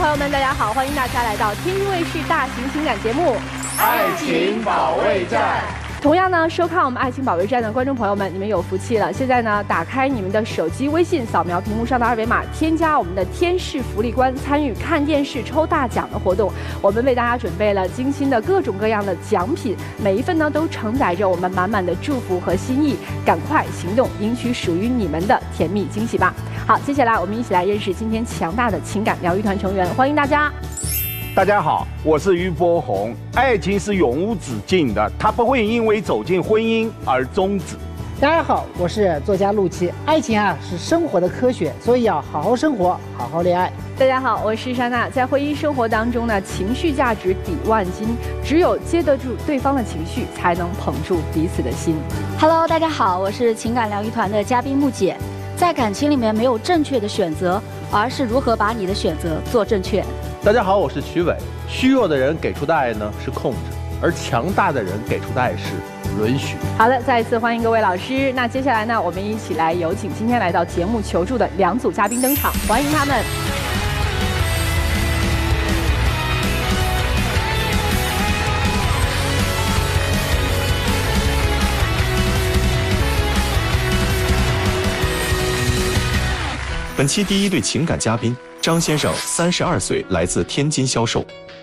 朋友们，大家好，欢迎大家来到天津卫视大型情感节目《爱情保卫战》。同样呢，收看我们《爱情保卫战》的观众朋友们，你们有福气了！现在呢，打开你们的手机微信，扫描屏幕上的二维码，添加我们的天视福利官，参与看电视抽大奖的活动。我们为大家准备了精心的各种各样的奖品，每一份呢都承载着我们满满的祝福和心意。赶快行动，赢取属于你们的甜蜜惊喜吧！好，接下来我们一起来认识今天强大的情感疗愈团成员，欢迎大家。大家好，我是于波红。爱情是永无止境的，它不会因为走进婚姻而终止。大家好，我是作家陆琪。爱情是生活的科学，所以要好好生活，好好恋爱。大家好，我是莎娜。在婚姻生活当中呢，情绪价值抵万金，只有接得住对方的情绪，才能捧住彼此的心。Hello， 大家好，我是情感疗愈团的嘉宾木姐。在感情里面没有正确的选择，而是如何把你的选择做正确。大家好，我是曲伟。虚弱的人给出的爱呢是控制，而强大的人给出的爱是允许。好的，再一次欢迎各位老师。那接下来呢，我们一起来有请今天来到节目求助的两组嘉宾登场，欢迎他们。本期第一对情感嘉宾张先生32岁，来自天津销售；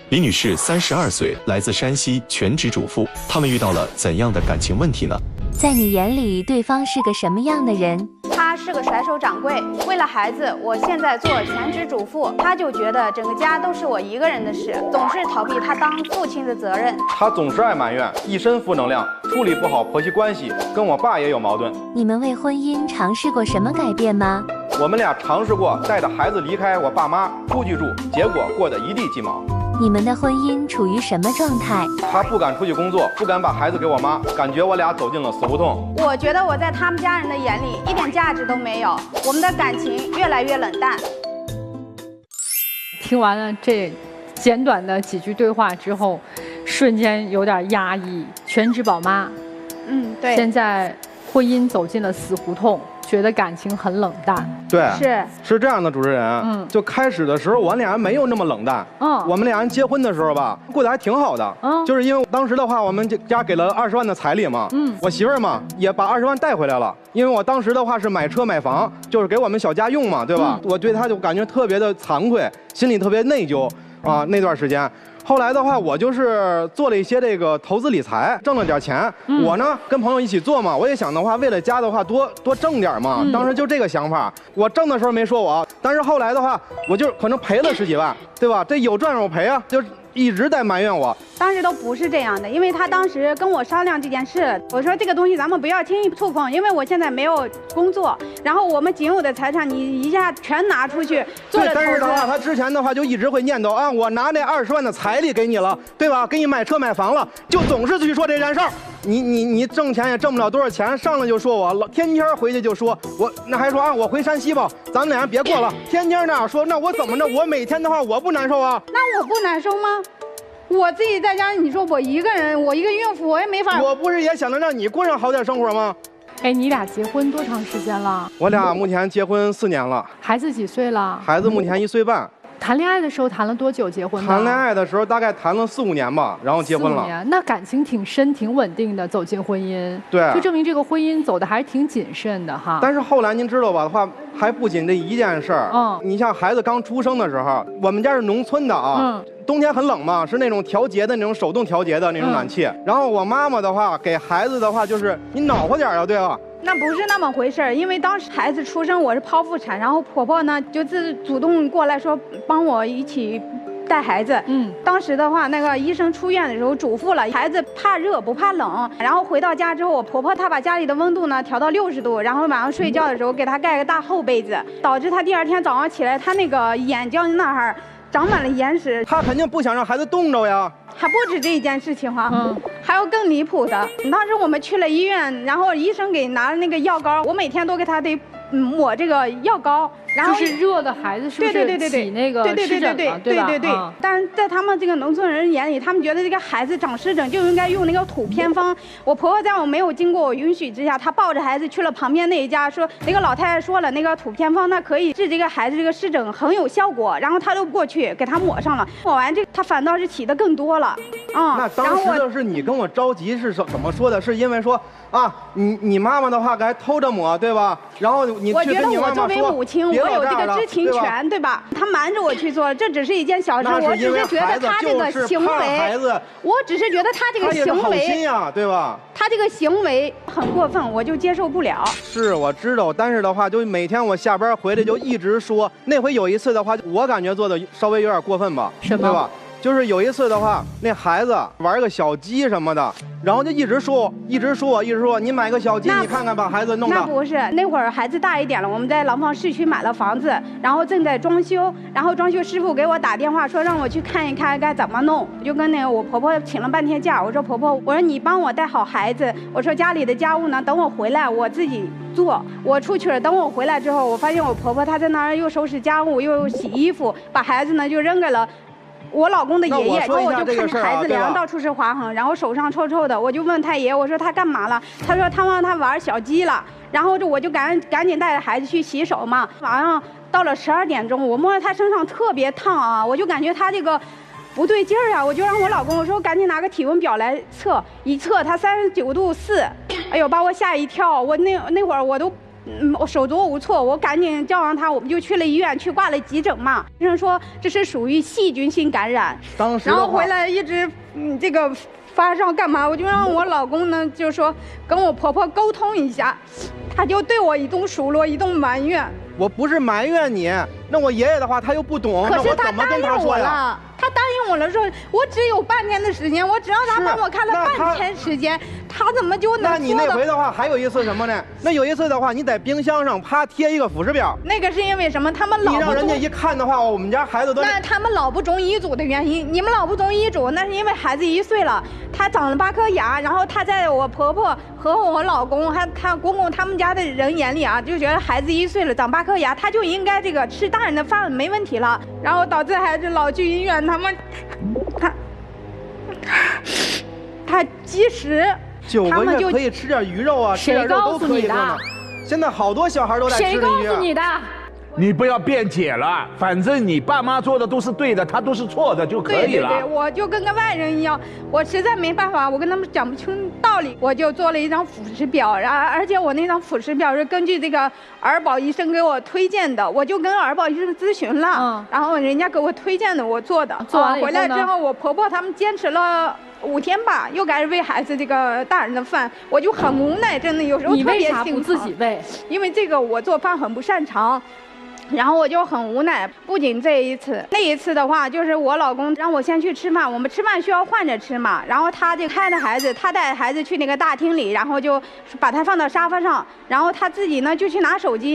李女士32岁，来自山西，全职主妇。他们遇到了怎样的感情问题呢？在你眼里，对方是个什么样的人？他是个甩手掌柜，为了孩子，我现在做全职主妇，他就觉得整个家都是我一个人的事，总是逃避他当父亲的责任。他总是爱埋怨，一身负能量，处理不好婆媳关系，跟我爸也有矛盾。你们为婚姻尝试过什么改变吗？我们俩尝试过带着孩子离开我爸妈出去住，结果过得一地鸡毛。你们的婚姻处于什么状态？他不敢出去工作，不敢把孩子给我妈，感觉我俩走进了死胡同。我觉得我在他们家人的眼里一点价值都没有，我们的感情越来越冷淡。听完了这简短的几句对话之后，瞬间有点压抑。全职宝妈，对，现在婚姻走进了死胡同，觉得感情很冷淡。对，是这样的，主持人。就开始的时候，我俩没有那么冷淡。我们俩人结婚的时候吧，过得还挺好的。就是因为当时的话，我们家给了20万的彩礼嘛。我媳妇儿嘛也把20万带回来了，因为我当时的话是买车买房，就是给我们小家用嘛，对吧？我对她就感觉特别的惭愧，心里特别内疚啊。那段时间。后来的话，我就是做了一些这个投资理财，挣了点钱。我呢跟朋友一起做嘛，我也想的话，为了家的话多挣点嘛。当时就这个想法。我挣的时候没说我，但是后来的话，我就可能赔了10几万，对吧？这有赚有赔啊，就一直在埋怨我。当时都不是这样的，因为他当时跟我商量这件事，我说这个东西咱们不要轻易触碰，因为我现在没有工作，然后我们仅有的财产你一下全拿出去做了投资。但是的话，他之前的话就一直会念叨啊，我拿那20万的彩礼给你了，对吧？给你买车买房了，就总是去说这件事儿。你挣钱也挣不了多少钱，上来就说我，天天回去就说我，那还说啊，我回山西吧，咱们俩人别过了，天天那样说，那我怎么着？我每天的话我不难受啊？那我不难受吗？我自己在家，你说我一个人，我一个孕妇，我也没法。我不是也想着让你过上好点生活吗？哎，你俩结婚多长时间了？我俩目前结婚4年了。孩子几岁了？孩子目前1岁半。谈恋爱的时候谈了多久结婚的？谈恋爱的时候大概谈了4、5年吧，然后结婚了。4、5年，那感情挺深、挺稳定的，走进婚姻。对，就证明这个婚姻走的还是挺谨慎的哈。但是后来您知道吧的话，还不仅这一件事儿。你像孩子刚出生的时候，我们家是农村的啊。冬天很冷嘛，是那种调节的那种手动调节的那种暖气。然后我妈妈的话给孩子的话就是你暖和点啊，对吧？那不是那么回事儿，因为当时孩子出生我是剖腹产，然后婆婆呢就主动过来说帮我一起带孩子。当时的话那个医生出院的时候嘱咐了，孩子怕热不怕冷。然后回到家之后，我婆婆她把家里的温度呢调到60度，然后晚上睡觉的时候给她盖个大厚被子，导致她第2天早上起来，她那个眼睛那儿长满了眼屎。她肯定不想让孩子冻着呀。还不止这一件事情哈，还有更离谱的。当时我们去了医院，然后医生给拿了那个药膏，我每天都给他得抹这个药膏。然后就是热的孩子是不是起那个湿疹了，对吧？对。但是在他们这个农村人眼里，他们觉得这个孩子长湿疹就应该用那个土偏方。我婆婆在我没有经过我允许之下，她抱着孩子去了旁边那一家，说那个老太太说了，那个土偏方那可以治这个孩子这个湿疹，很有效果。然后她都过去给他抹上了，抹完这他反倒是起的更多了。那当时的是你跟我着急是怎么说的？是因为说啊，你妈妈的话该偷着抹，对吧？然后你我觉得我作为母亲，我有这个知情权，对吧？他瞒着我去做，这只是一件小事，我只是觉得他这个行为，我只是觉得他这个行为，对吧？他这个行为很过分，我就接受不了。是我知道，但是的话，就每天我下班回来就一直说。那回有一次的话，我感觉做的稍微有点过分吧，对吧？就是有一次的话，那孩子玩个小鸡什么的，然后就一直说，你买个小鸡，你看看把孩子弄的。那不是，那会儿孩子大一点了，我们在廊坊市区买了房子，然后正在装修，然后装修师傅给我打电话说让我去看一看该怎么弄，我就跟那个我婆婆请了半天假，我说婆婆，我说你帮我带好孩子，我说家里的家务呢，等我回来我自己做。我出去了，等我回来之后，我发现我婆婆她在那儿又收拾家务又洗衣服，把孩子呢就扔给了我老公的爷爷，然后我就看着孩子脸上到处是划痕，然后手上臭臭的，我就问他爷，我说他干嘛了？他说他让他玩小鸡了，然后我就赶紧带着孩子去洗手嘛。晚上到了12点钟，我摸着他身上特别烫啊，我就感觉他这个不对劲儿啊，我就让我老公我说赶紧拿个体温表来测，一测他39度4，哎呦把我吓一跳，我那会儿我都。我手足无措，我赶紧叫上他，我们就去了医院，去挂了急诊嘛。医生说这是属于细菌性感染，然后回来一直这个发烧干嘛？我就让我老公呢，就说跟我婆婆沟通一下，他就对我一通数落，一通埋怨。我不是埋怨你，那我爷爷的话他又不懂，可是他怎么跟他说呀？他答应我了，说我只有半天的时间，我只让他帮我看了半天时间，他怎么就能？那你那回的话还有一次什么呢？那有一次的话，你在冰箱上啪贴一个辅食表。那个是因为什么？他们老不你让人家一看的话，我们家孩子都那他们老不中医嘱的原因。你们老不中医嘱，那是因为孩子1岁了，他长了8颗牙，然后他在我婆婆和我老公还他公公他们家的人眼里啊，就觉得孩子1岁了长8颗牙，他就应该这个吃大人的饭没问题了，然后导致孩子老去医院，他积食，9个月可以吃点鱼肉啊，吃点肉都可以的。现在好多小孩都在吃鱼。谁告诉你的？你不要辩解了，反正你爸妈做的都是对的，他都是错的就可以了。对，我就跟个外人一样，我实在没办法，我跟他们讲不清道理，我就做了一张辅食表，而且我那张辅食表是根据这个儿保医生给我推荐的，我就跟儿保医生咨询了，然后人家给我推荐的，我做的。做完回来之后，我婆婆他们坚持了5天吧，又开始喂孩子这个大人的饭，我就很无奈，真的有时候特别心疼。你为啥不自己喂？因为这个我做饭很不擅长。然后我就很无奈，不仅这一次，那一次的话，就是我老公让我先去吃饭，我们吃饭需要换着吃嘛，然后他就看着孩子，他带孩子去那个大厅里，然后就把他放到沙发上，然后他自己呢就去拿手机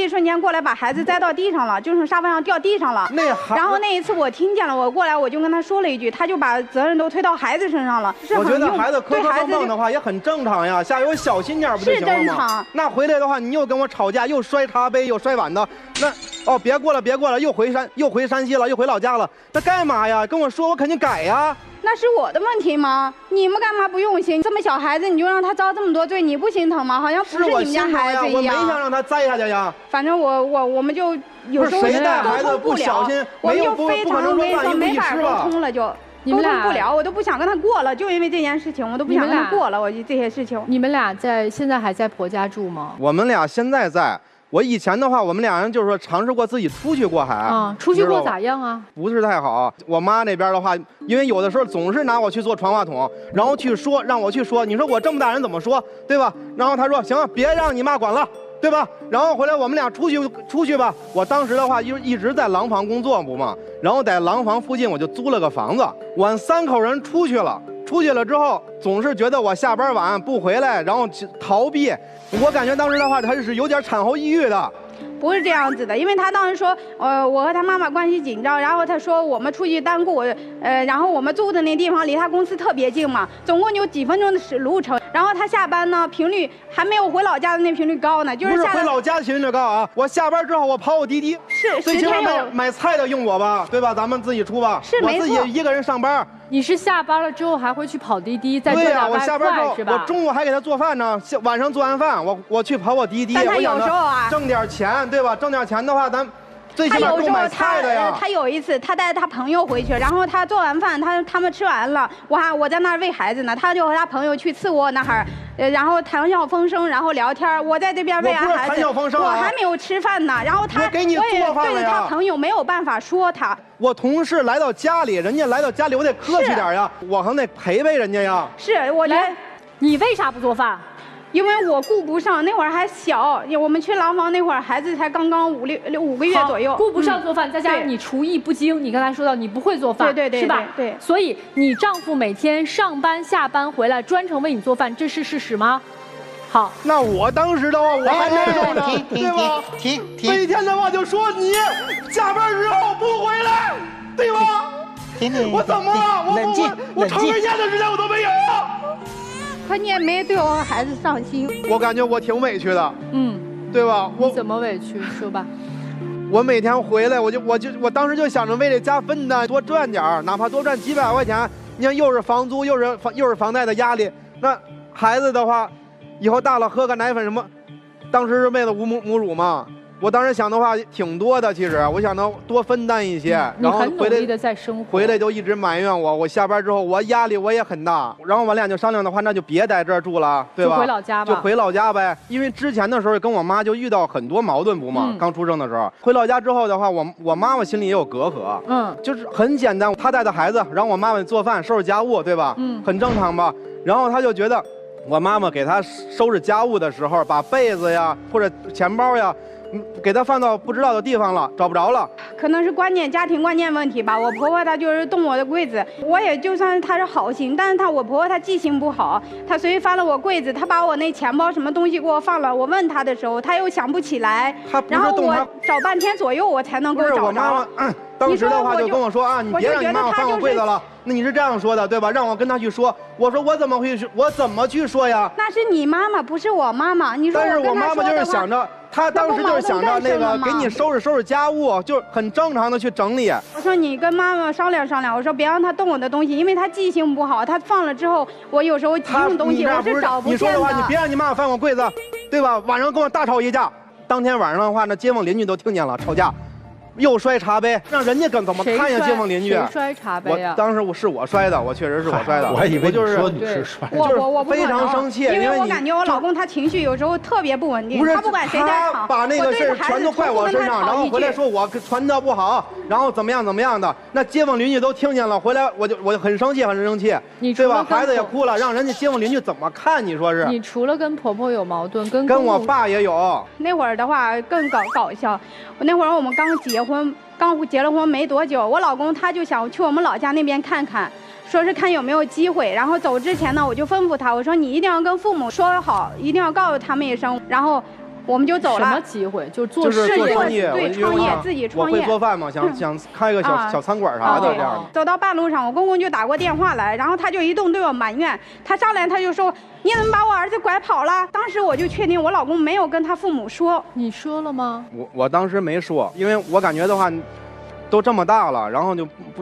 一瞬间过来把孩子栽到地上了，就从沙发上掉地上了。然后那一次我听见了，我过来我就跟他说了一句，他就把责任都推到孩子身上了。我觉得孩子磕磕碰碰的话也很正常呀，下有小心点不就行了吗？是正常。那回来的话，你又跟我吵架，又摔茶杯，又摔碗的，那。哦，别过了，又回山西了，又回老家了，那干嘛呀？跟我说，我肯定改呀。那是我的问题吗？你们干嘛不用心？这么小孩子你就让他遭这么多罪，你不心疼吗？好像不是你们家孩子一样。我没想让他栽下去呀。反正我们就有时候谁带孩子不小心，我们就非常跟你说没法沟通了，就沟通不了，我都不想跟他过了，就因为这件事情，我都不想跟他过了。我这些事情。你们俩现在还在婆家住吗？我们俩现在在。我以前的话，我们俩人就是说尝试过自己出去过海。出去过咋样啊？不是太好。我妈那边的话，因为有的时候总是拿我去做传话筒，然后去说，让我去说。你说我这么大人怎么说，对吧？然后她说行，别让你妈管了，对吧？然后回来我们俩出去吧。我当时的话就一直在廊坊工作不嘛，然后在廊坊附近我就租了个房子。我们3口人出去了之后，总是觉得我下班晚不回来，然后逃避。我感觉当时的话，他是有点产后抑郁的。不是这样子的，因为他当时说，我和他妈妈关系紧张，然后他说我们出去单顾，然后我们住的那地方离他公司特别近嘛，总共就几分钟的路程。然后他下班呢，频率还没有回老家的那频率高呢，就是不是回老家的频率高啊。我下班之后我跑我滴滴，是最起码买菜的用我吧，对吧？咱们自己出吧，是没错。我自己一个人上班。你是下班了之后还会去跑滴滴，再赚点外快？对呀，我下班之后，是吧？我中午还给他做饭呢，晚上做完饭，我去跑我滴滴。但他有时候啊，挣点钱，对吧？挣点钱的话，咱最起码够买菜的呀。他有一次，他带他朋友回去，然后他做完饭，他们吃完了，我在那儿喂孩子呢，他就和他朋友去次卧那儿，然后谈笑风生，然后聊天。我在这边喂完孩子，谈笑风生我还没有吃饭呢。然后我给你做饭了呀。对着他朋友没有办法说他。我同事来到家里，人家来到家里，我得客气点呀，我还得陪人家呀。是，我觉得你为啥不做饭？因为我顾不上，那会儿还小，我们去廊坊那会儿孩子才刚刚5个月左右，顾不上做饭，再加上你厨艺不精，你刚才说到你不会做饭，对，是吧？对，所以你丈夫每天上班下班回来专程为你做饭，这是事实吗？好，那我当时的话，我还没说呢，对吧？停，每天的话就说你下班之后不回来，对吧？停，我怎么了？我抽根烟的时间我都没有。可你也没对我孩子上心，我感觉我挺委屈的，对吧？我怎么委屈？说吧。我每天回来，我当时就想着为这家分担多赚点儿，哪怕多赚几百块钱。你看，又是房租，又是房贷的压力。那孩子的话，以后大了喝个奶粉什么，当时是为了母乳嘛。我当时想的话挺多的，其实我想能多分担一些，然后很努力的在生活。回来就一直埋怨我下班之后我压力我也很大，然后我俩就商量的话，那就别在这儿住了，对吧？就回老家吧。就回老家呗，因为之前的时候跟我妈就遇到很多矛盾不嘛，刚出生的时候。回老家之后的话，我妈妈心里也有隔阂，就是很简单，她带着孩子，让我妈妈做饭收拾家务，对吧？很正常吧。然后她就觉得，我妈妈给她收拾家务的时候，把被子呀或者钱包呀。给他放到不知道的地方了，找不着了，可能是家庭观念问题吧。我婆婆她就是动我的柜子，我也就算她是好心，但是我婆婆她记性不好，她随意翻了我柜子，她把我那钱包什么东西给我放了，我问她的时候，她又想不起来，然后我找半天左右我才能给我找着。我妈妈当时的话就跟我说啊，你别让你妈妈翻我柜子了。那你是这样说的对吧？让我跟她去说，我说我怎么去说呀？那是你妈妈，不是我妈妈。你说但是我妈妈就是想着。他当时就是想着那个给你收拾家务，就很正常的去整理。我说你跟妈妈商量商量，我说别让他动我的东西，因为他记性不好，他放了之后，我有时候急用东西我是找不见的。你说的话，你别让你妈妈翻我柜子，对吧？晚上跟我大吵一架，当天晚上的话，那街坊邻居都听见了，吵架。又摔茶杯，让人家怎么看呀？街坊邻居谁摔茶杯呀？当时是我摔的，我确实是我摔的。我还以为就是说你是摔的，我非常生气，因为我感觉我老公他情绪有时候特别不稳定，他不管谁在吵，把那个事儿全都怪我身上，然后回来说我传导不好，然后怎么样的，那街坊邻居都听见了，回来我很生气，对吧？孩子也哭了，让人家街坊邻居怎么看？你说是？你除了跟婆婆有矛盾，跟我爸也有。那会儿的话更搞笑，那会儿我们刚结了婚没多久，我老公他就想去我们老家那边看看，说是看有没有机会。然后走之前呢，我就吩咐他，我说你一定要跟父母说好，一定要告诉他们一声。然后我们就走了。什么机会？就是做创业，对，创业自己创业。我会做饭嘛，想开个小餐馆啥的这样的。走到半路上，我公公就打过电话来，然后他就一顿对我埋怨。他上来他就说：“你怎么把我儿子拐跑了？”当时我就确定我老公没有跟他父母说。你说了吗？我当时没说，因为我感觉的话。都这么大了，然后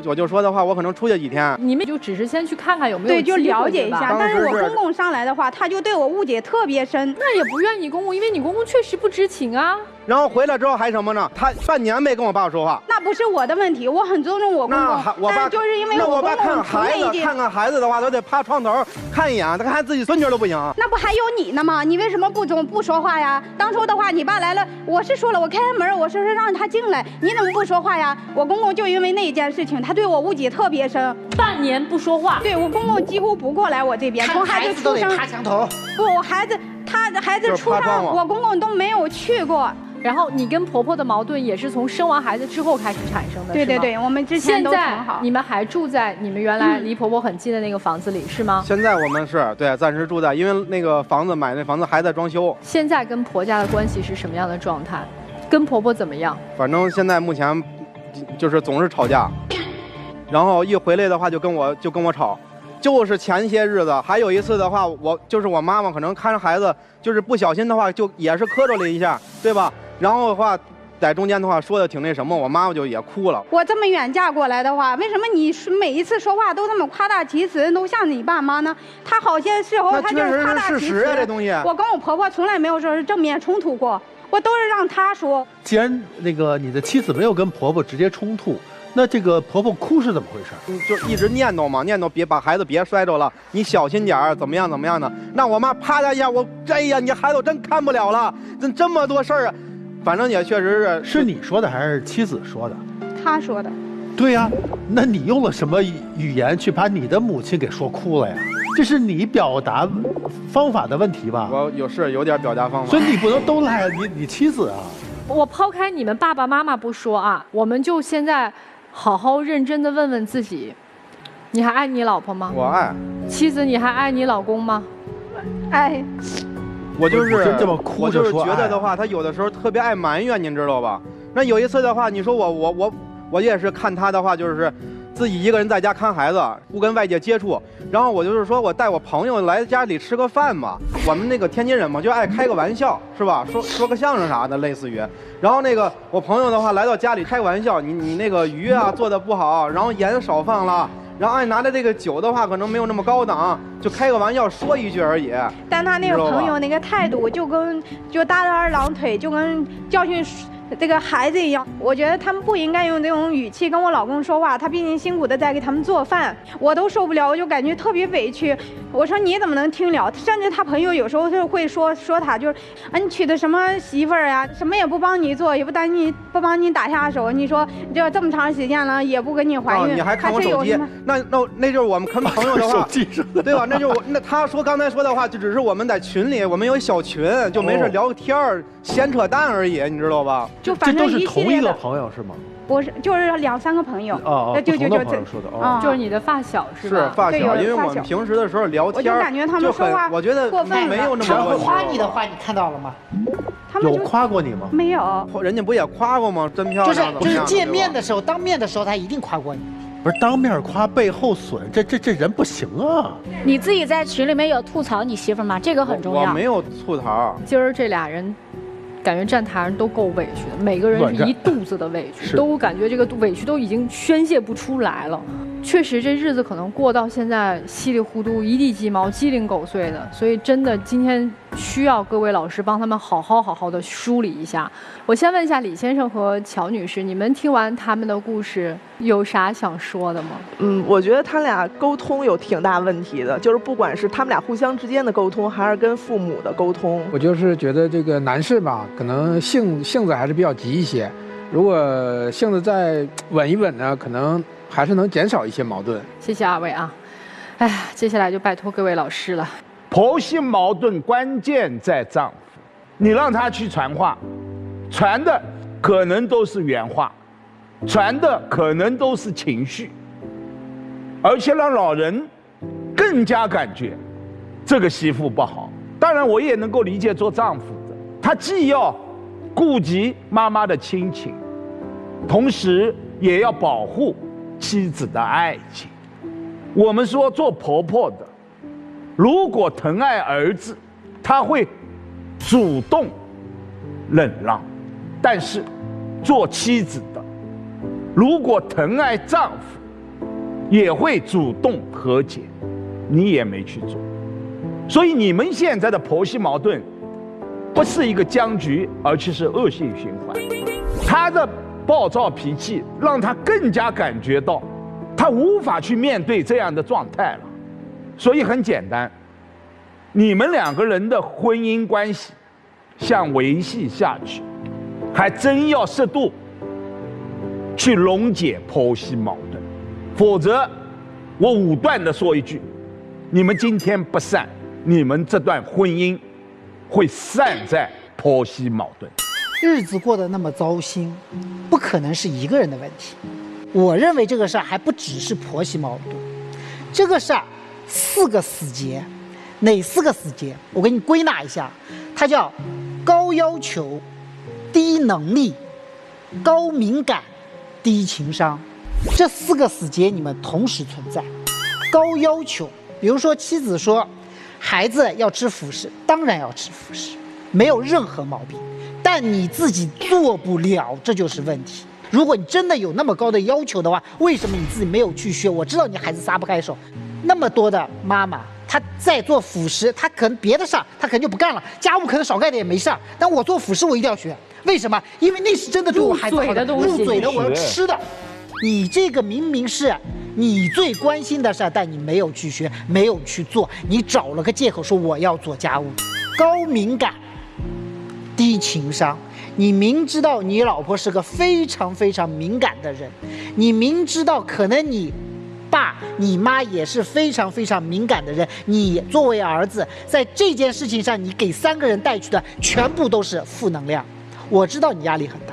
我就说的话，我可能出去几天。你们就只是先去看看有没有对，就了解一下。但是我公公上来的话，他就对我误解特别深。那也不怨你公公，因为你公公确实不知情啊。然后回来之后还什么呢？他半年没跟我爸说话。那不是我的问题，我很尊重我公公。但是就是因为我爸看孩子的话，都得趴床头看一眼，他看自己孙女都不行。那不还有你呢吗？你为什么不说话呀？当初的话，你爸来了，我是说了，我开门，我说是让他进来，你怎么不说话呀？我公公就因为那一件事情，他对我误解特别深，半年不说话。对我公公几乎不过来我这边，从孩子出生趴墙头。不，他的孩子出生，我公公都没有去过。然后你跟婆婆的矛盾也是从生完孩子之后开始产生的，对，我们之前都挺好。现在你们还住在你们原来离婆婆很近的那个房子里是吗？现在我们是对暂时住在，因为那个买那房子还在装修。现在跟婆家的关系是什么样的状态？跟婆婆怎么样？反正现在目前就是总是吵架，然后一回来的话就跟我吵。就是前些日子，还有一次的话，我妈妈可能看着孩子，就是不小心的话，就也是磕着了一下，对吧？然后的话，在中间的话说的挺那什么，我妈妈就也哭了。我这么远嫁过来的话，为什么你每一次说话都这么夸大其词，都像你爸妈呢？他好些时候他就是夸大其词。那确实是事实啊，这东西。我跟我婆婆从来没有说是正面冲突过，我都是让她说。既然那个你的妻子没有跟婆婆直接冲突。那这个婆婆哭是怎么回事？就一直念叨嘛，念叨别把孩子别摔着了，你小心点儿，怎么样的。那我妈啪的一下，哎呀，你孩子真看不了了，这么多事儿，反正也确实是。是你说的还是妻子说的？她说的。对呀，那你用了什么语言去把你的母亲给说哭了呀？这是你表达方法的问题吧？我有点表达方法，所以你不能都赖你妻子啊。我抛开你们爸爸妈妈不说啊，我们就现在。好好认真的问问自己，你还爱你老婆吗？我爱。妻子，你还爱你老公吗？爱。我就是真这么哭着说，我就是觉得的话，他有的时候特别爱埋怨，您知道吧？那有一次的话，你说我也是看他的话，就是自己一个人在家看孩子，不跟外界接触。然后我就是说我带我朋友来家里吃个饭吧，我们那个天津人嘛，就爱开个玩笑，是吧？说个相声啥的，类似于。然后那个我朋友的话来到家里开玩笑，你那个鱼啊做的不好，然后盐少放了，然后拿的这个酒的话可能没有那么高档，就开个玩笑说一句而已。但他那个朋友那个态度就大着二郎腿，就跟教训这个孩子一样。我觉得他们不应该用这种语气跟我老公说话，他毕竟辛苦的在给他们做饭，我都受不了，我就感觉特别委屈。我说你怎么能听了？甚至他朋友有时候就会说他就是你娶的什么媳妇儿呀，什么也不帮你做，也不帮你打下手。你说这么长时间了也不给你怀孕，你还看我手机？那就是我们跟朋友的话，对吧？那他说刚才说的话，就只是我们在群里，我们有小群，就没事聊个天儿，闲扯淡而已，你知道吧？就反正这都是同一个朋友是吗？不是，就是2、3个朋友。就朋友说的哦，就是你的发小是吧？是发小，因为我们平时的时候聊天，我就感觉他们说话我觉得过分没有那么他夸你的话，你看到了吗？他们有夸过你吗？没有，人家不也夸过吗？真漂亮。就是见面的时候，当面的时候，他一定夸过你。不是当面夸背后损，这人不行啊！你自己在群里面有吐槽你媳妇吗？这个很重要。我没有吐槽。今儿这俩人。感觉站台上都够委屈的，每个人是一肚子的委屈，都感觉这个委屈都已经宣泄不出来了。确实，这日子可能过到现在稀里糊涂、一地鸡毛、鸡零狗碎的，所以真的今天需要各位老师帮他们好好的梳理一下。我先问一下李先生和乔女士，你们听完他们的故事有啥想说的吗？我觉得他俩沟通有挺大问题的，就是不管是他们俩互相之间的沟通，还是跟父母的沟通。我就是觉得这个男士吧，可能性子还是比较急一些，如果性子再稳一稳呢，可能还是能减少一些矛盾。谢谢二位啊！哎呀，接下来就拜托各位老师了。婆媳矛盾关键在丈夫，你让他去传话，传的可能都是原话，传的可能都是情绪，而且让老人更加感觉这个媳妇不好。当然，我也能够理解做丈夫的，他既要顾及妈妈的亲情，同时也要保护妻子的爱情。我们说做婆婆的，如果疼爱儿子，她会主动忍让；但是做妻子的，如果疼爱丈夫，也会主动和解。你也没去做，所以你们现在的婆媳矛盾不是一个僵局，而且是恶性循环。她的暴躁脾气让她更加感觉到她无法去面对这样的状态了。所以很简单，你们两个人的婚姻关系想维系下去，还真要适度去溶解婆媳矛盾，否则我武断地说一句，你们今天不散，你们这段婚姻会散在婆媳矛盾。日子过得那么糟心，不可能是一个人的问题。我认为这个事儿还不只是婆媳矛盾，这个事儿4个死结。哪4个死结？我给你归纳一下，它叫高要求、低能力、高敏感、低情商，这4个死结你们同时存在。高要求，比如说妻子说孩子要吃辅食，当然要吃辅食，没有任何毛病，但你自己做不了，这就是问题。如果你真的有那么高的要求的话，为什么你自己没有去学？我知道你孩子撒不开手，那么多的妈妈，她在做辅食，她可能别的事儿她可能就不干了，家务可能少干点也没事儿，但我做辅食我一定要学，为什么？因为那是真的对我孩子好的，入嘴的我要吃的。你这个明明是你最关心的事儿，但你没有去学，没有去做，你找了个借口说我要做家务。高敏感，低情商。你明知道你老婆是个非常非常敏感的人，你明知道可能你爸你妈也是非常非常敏感的人，你作为儿子在这件事情上，你给3个人带去的全部都是负能量。我知道你压力很大，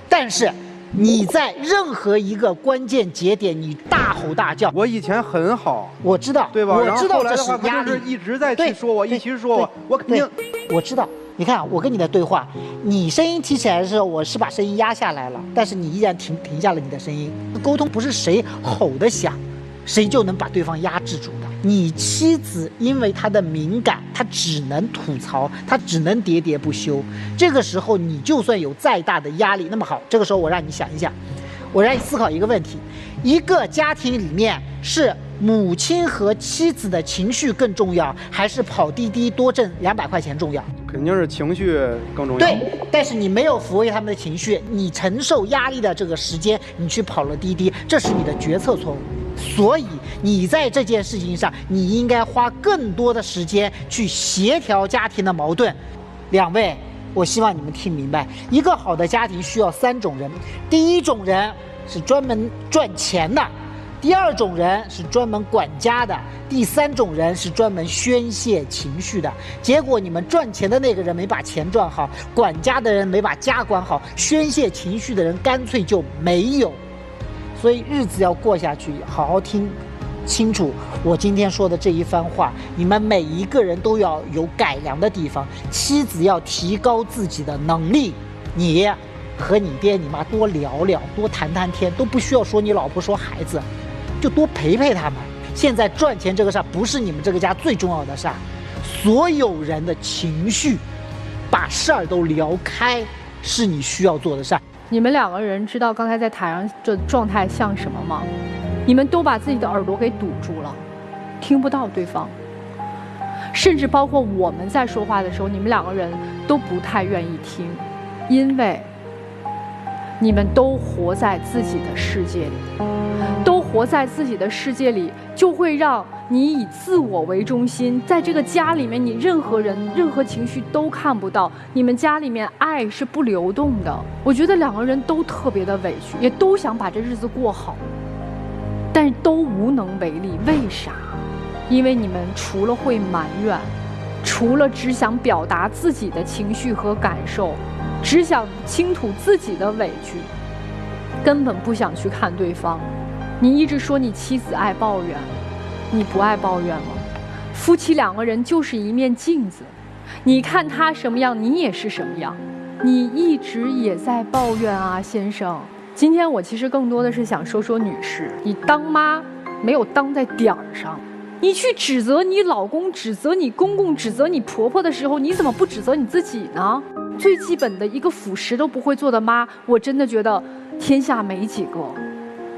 但是你在任何一个关键节点，你大吼大叫。我以前很好，我知道，对吧？我知道这是压力，就是一直在去说我，一直说我，我肯定，我知道。你看我跟你的对话，你声音提起来的时候，我是把声音压下来了，但是你依然停下了你的声音。沟通不是谁吼得响，谁就能把对方压制住的。你妻子因为她的敏感，她只能吐槽，她只能喋喋不休。这个时候你就算有再大的压力，那么好，这个时候我让你想一想，我让你思考一个问题：一个家庭里面是母亲和妻子的情绪更重要，还是跑滴滴多挣200块钱重要？肯定是情绪更重要。对，但是你没有抚慰他们的情绪，你承受压力的这个时间，你去跑了滴滴，这是你的决策错误。所以你在这件事情上，你应该花更多的时间去协调家庭的矛盾。2位，我希望你们听明白，一个好的家庭需要3种人。第一种人是专门赚钱的，第2种人是专门管家的，第3种人是专门宣泄情绪的。结果你们赚钱的那个人没把钱赚好，管家的人没把家管好，宣泄情绪的人干脆就没有。所以日子要过下去，好好听清楚我今天说的这一番话，你们每一个人都要有改良的地方。妻子要提高自己的能力，你和你爹你妈多聊聊，多谈谈天，都不需要说你老婆说孩子，就多陪陪他们。现在赚钱这个事儿不是你们这个家最重要的事儿，所有人的情绪，把事儿都聊开，是你需要做的事儿。你们2个人知道刚才在台上这状态像什么吗？你们都把自己的耳朵给堵住了，听不到对方，甚至包括我们在说话的时候，你们2个人都不太愿意听，因为你们都活在自己的世界里，都活在自己的世界里，就会让你以自我为中心，在这个家里面，你任何人、任何情绪都看不到，你们家里面爱是不流动的。我觉得2个人都特别的委屈，也都想把这日子过好，但是都无能为力。为啥？因为你们除了会埋怨，除了只想表达自己的情绪和感受，只想倾吐自己的委屈，根本不想去看对方。你一直说你妻子爱抱怨，你不爱抱怨吗？夫妻2个人就是一面镜子，你看他什么样，你也是什么样。你一直也在抱怨啊，先生。今天我其实更多的是想说说女士，你当妈没有当在点儿上。你去指责你老公、指责你公公、指责你婆婆的时候，你怎么不指责你自己呢？最基本的一个辅食都不会做的妈，我真的觉得天下没几个。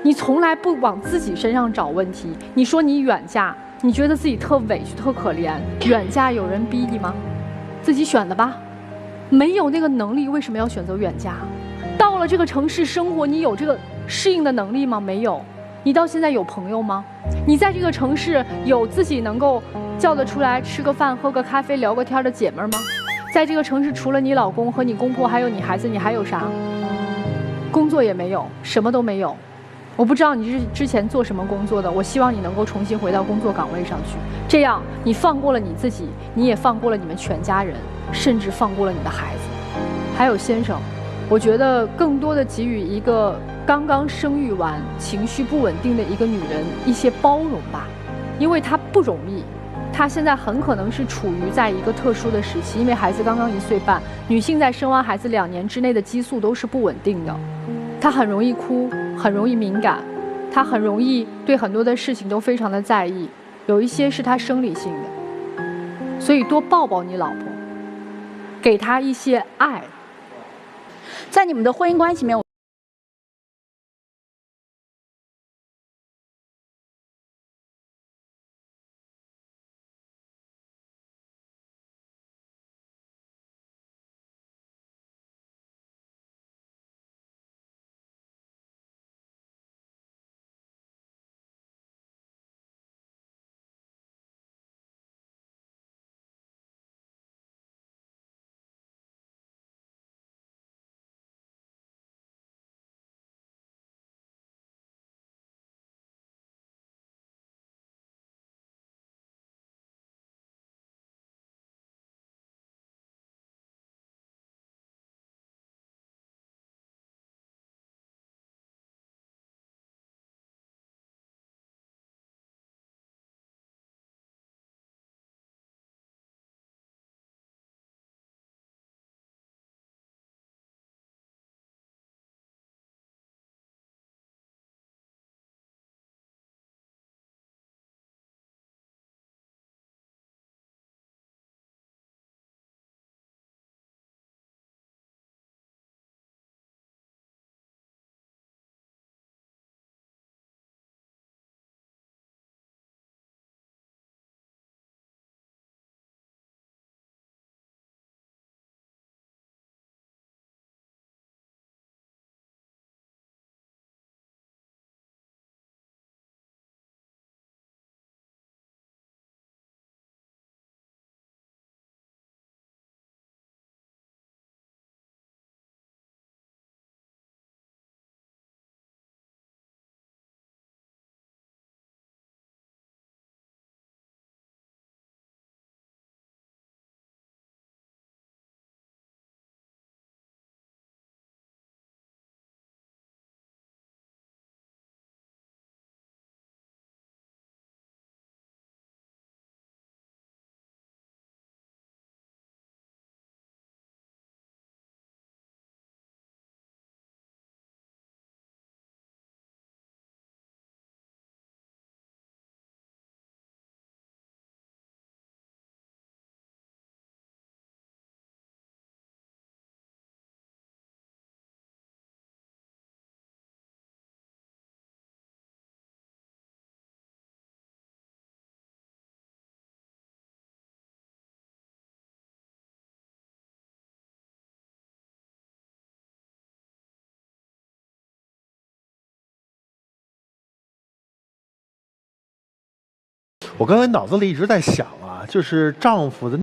你从来不往自己身上找问题。你说你远嫁，你觉得自己特委屈、特可怜，远嫁有人逼你吗？自己选的吧。没有那个能力，为什么要选择远嫁？到了这个城市生活，你有这个适应的能力吗？没有。你到现在有朋友吗？你在这个城市有自己能够叫得出来吃个饭、喝个咖啡、聊个天的姐妹吗？在这个城市，除了你老公和你公婆，还有你孩子，你还有啥？工作也没有，什么都没有。我不知道你是之前做什么工作的，我希望你能够重新回到工作岗位上去，这样你放过了你自己，你也放过了你们全家人，甚至放过了你的孩子。还有先生，我觉得更多的给予一个刚刚生育完、情绪不稳定的一个女人一些包容吧，因为她不容易，她现在很可能是处于在一个特殊的时期，因为孩子刚刚1岁半，女性在生完孩子2年之内的激素都是不稳定的，她很容易哭，很容易敏感，她很容易对很多的事情都非常的在意，有一些是她生理性的，所以多抱抱你老婆，给她一些爱。在你们的婚姻关系里面。我刚才脑子里一直在想啊，就是丈夫的。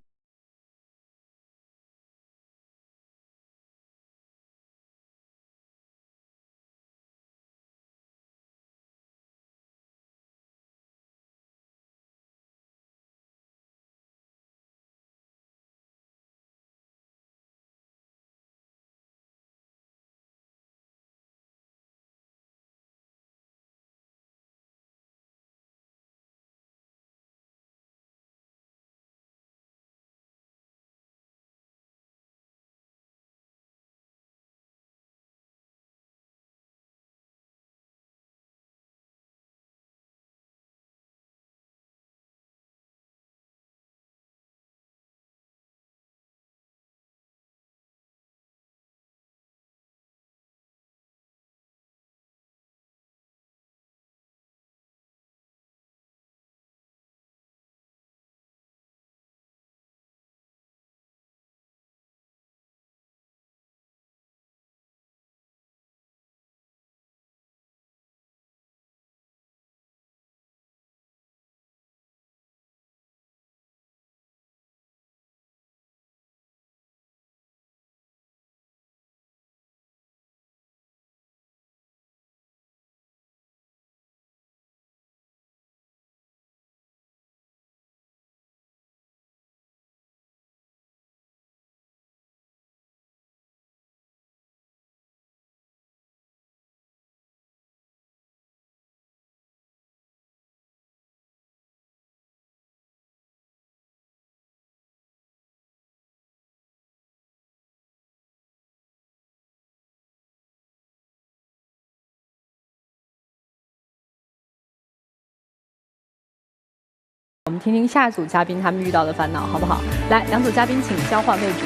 我们听听下组嘉宾他们遇到的烦恼，好不好？来，两组嘉宾请交换位置。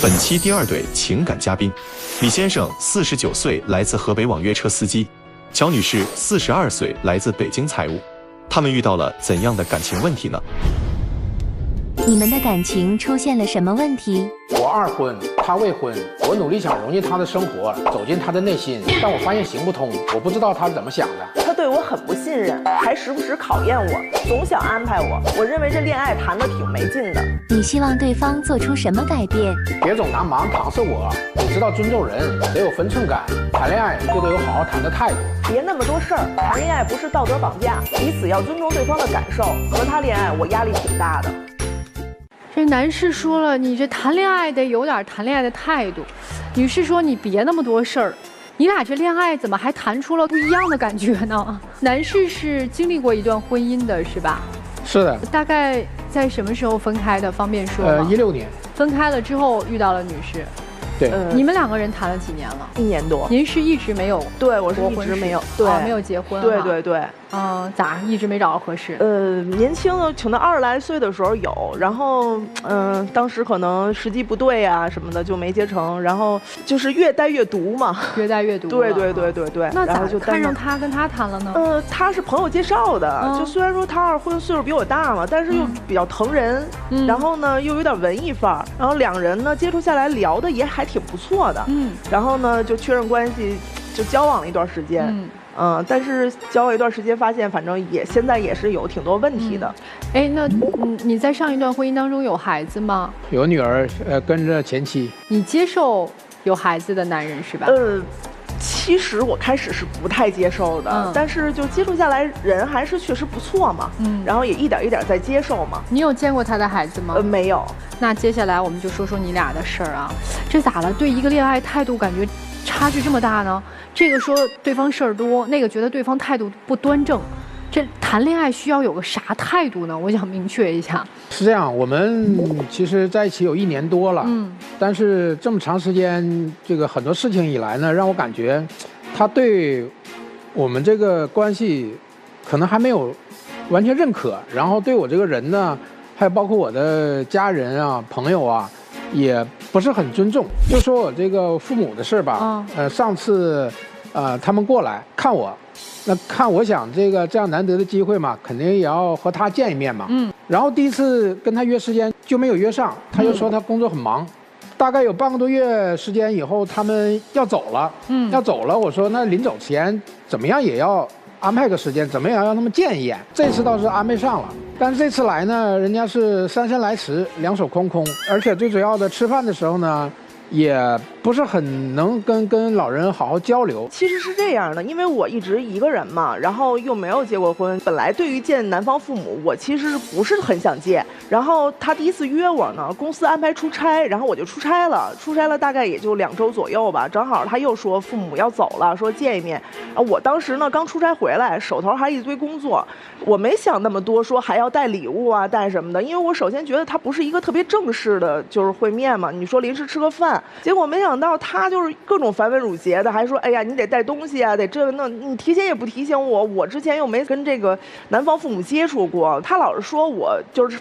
本期第2对情感嘉宾，李先生49岁，来自河北网约车司机；乔女士42岁，来自北京财务。他们遇到了怎样的感情问题呢？你们的感情出现了什么问题？我2婚，他未婚，我努力想融进他的生活，走进他的内心，但我发现行不通，我不知道他是怎么想的。他对我很不信任，还时不时考验我，总想安排我。我认为这恋爱谈得挺没劲的。你希望对方做出什么改变？别总拿忙搪塞我，你知道尊重人，得有分寸感，谈恋爱就得有好好谈的态度。别那么多事儿，谈恋爱不是道德绑架，彼此要尊重对方的感受。和他恋爱，我压力挺大的。这男士说了，你这谈恋爱得有点谈恋爱的态度。女士说，你别那么多事儿。你俩这恋爱怎么还谈出了不一样的感觉呢？男士是经历过一段婚姻的是吧？是的。大概在什么时候分开的？方便说吗？16年。分开了之后遇到了女士。对，你们2个人谈了几年了？1年多。您是一直没有？对，我是一直没有，对，没有结婚。对对对。咋一直没找到合适？年轻的，可能20来岁的时候有，然后当时可能时机不对啊什么的就没结成，然后就是越待越毒嘛，越待越毒。对对对对对。那咋就看上他跟他谈了呢？他是朋友介绍的，就虽然说他2婚岁数比我大嘛，但是又比较疼人，然后呢又有点文艺范儿，然后2人呢接触下来聊的也还挺不错的，然后呢就确认关系，就交往了一段时间。但是交往一段时间，发现反正现在也是有挺多问题的。那你在上一段婚姻当中有孩子吗？有女儿，跟着前妻。你接受有孩子的男人是吧？其实我开始是不太接受的，但是就接触下来，人还是确实不错嘛。然后也一点一点在接受嘛。你有见过他的孩子吗？没有。那接下来我们就说说你俩的事儿啊。这咋了？对一个恋爱态度感觉差距这么大呢？这个说对方事儿多，那个觉得对方态度不端正。这谈恋爱需要有个啥态度呢？我想明确一下。是这样，我们其实在一起有1年多了，但是这么长时间，这个很多事情以来呢，让我感觉，他对我们这个关系可能还没有完全认可，然后对我这个人呢，还有包括我的家人啊、朋友啊，也不是很尊重。就说我这个父母的事吧，上次他们过来看我。那看，我想这样难得的机会嘛，肯定也要和他见一面嘛。然后第一次跟他约时间就没有约上，他又说他工作很忙，大概有半个多月时间以后，他们要走了。要走了，我说那临走前怎么样也要安排个时间，怎么样让他们见一眼。这次倒是安排上了，但是这次来呢，人家是姗姗来迟，2手空空，而且最主要的吃饭的时候呢，也不是很能跟老人好好交流。其实是这样的，因为我一直一个人嘛，然后又没有结过婚，本来对于见男方父母，我其实不是很想见。然后他第一次约我呢，公司安排出差，然后我就出差了大概也就2周左右吧，正好他又说父母要走了，说见一面。我当时呢刚出差回来，手头还一堆工作，我没想那么多，说还要带礼物啊，带什么的，因为我首先觉得他不是一个特别正式的，就是会面嘛。你说临时吃个饭，结果没想到他就是各种繁文缛节的，还说哎呀你得带东西啊，得这那，你提醒也不提醒我，我之前又没跟这个男方父母接触过，他老是说我就是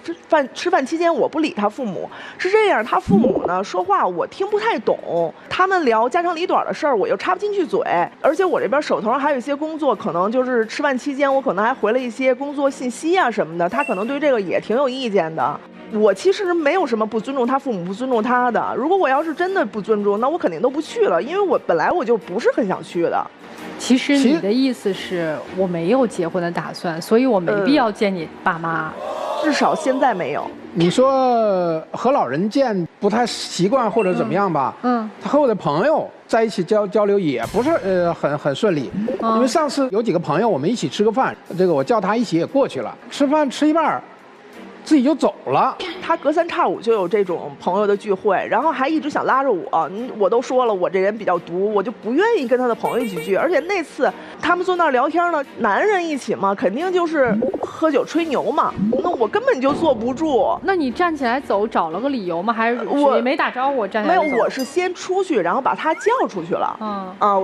吃饭期间我不理他父母，是这样，他父母呢说话我听不太懂，他们聊家长里短的事儿我又插不进去嘴，而且我这边手头上还有一些工作，可能就是吃饭期间我可能还回了一些工作信息啊什么的，他可能对这个也挺有意见的。我其实没有什么不尊重他父母不尊重他的，如果我要是真的不尊重，那我肯定都不去了，因为我本来我就不是很想去的。其实你的意思是我没有结婚的打算，所以我没必要见你爸妈，至少现在没有。你说和老人见不太习惯或者怎么样吧？他和我的朋友在一起交流也不是很顺利，因为上次有几个朋友我们一起吃个饭，这个我叫他一起也过去了，吃饭吃一半自己就走了。他隔三差五就有这种朋友的聚会，然后还一直想拉着我都说了我这人比较毒，我就不愿意跟他的朋友一起聚。而且那次他们坐那儿聊天呢，男人一起嘛，肯定就是喝酒吹牛嘛，那我根本就坐不住。那你站起来走找了个理由吗？还是也没打招呼站起来走？没有，我是先出去，然后把他叫出去了。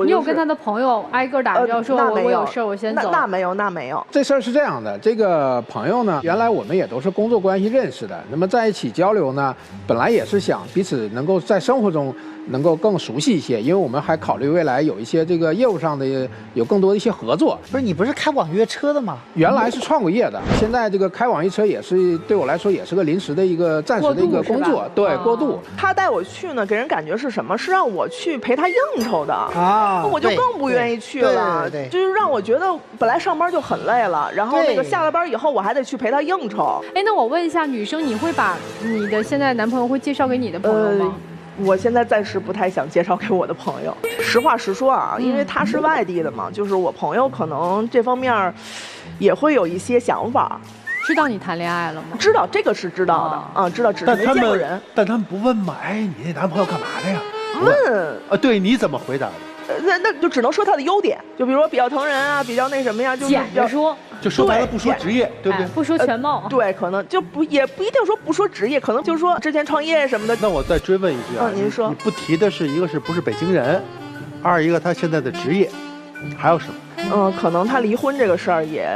你有跟他的朋友挨个打招呼说我有事我先走？那没有，那没有。这事儿是这样的，这个朋友呢，原来我们也都是工作关系认识的，那么在一起交流呢，本来也是想彼此能够在生活中能够更熟悉一些，因为我们还考虑未来有一些这个业务上的有更多的一些合作。不是你不是开网约车的吗？原来是创过业的，现在这个开网约车也是对我来说也是个临时的一个暂时的一个工作，对，过渡。他带我去呢，给人感觉是什么？是让我去陪他应酬的啊，我就更不愿意去了。对，就是让我觉得本来上班就很累了，然后那个下了班以后我还得去陪他应酬。哎，那我问一下，女生你会把你的现在男朋友会介绍给你的朋友吗？我现在暂时不太想介绍给我的朋友。实话实说啊，因为他是外地的嘛，就是我朋友可能这方面也会有一些想法。知道你谈恋爱了吗？知道，这个是知道的啊，知道，只是没见过人。但他们不问嘛？哎，你那男朋友干嘛的呀？问啊，对，你怎么回答的？那就只能说他的优点，就比如说比较疼人啊，比较那什么呀，就是简着说，就说白了不说职业，对不对？不说全貌，对，可能就也不一定说不说职业，可能就是说之前创业什么的。那我再追问一句啊，您说，你不提的是一个是不是北京人，二一个他现在的职业，还有什么？可能他离婚这个事儿也，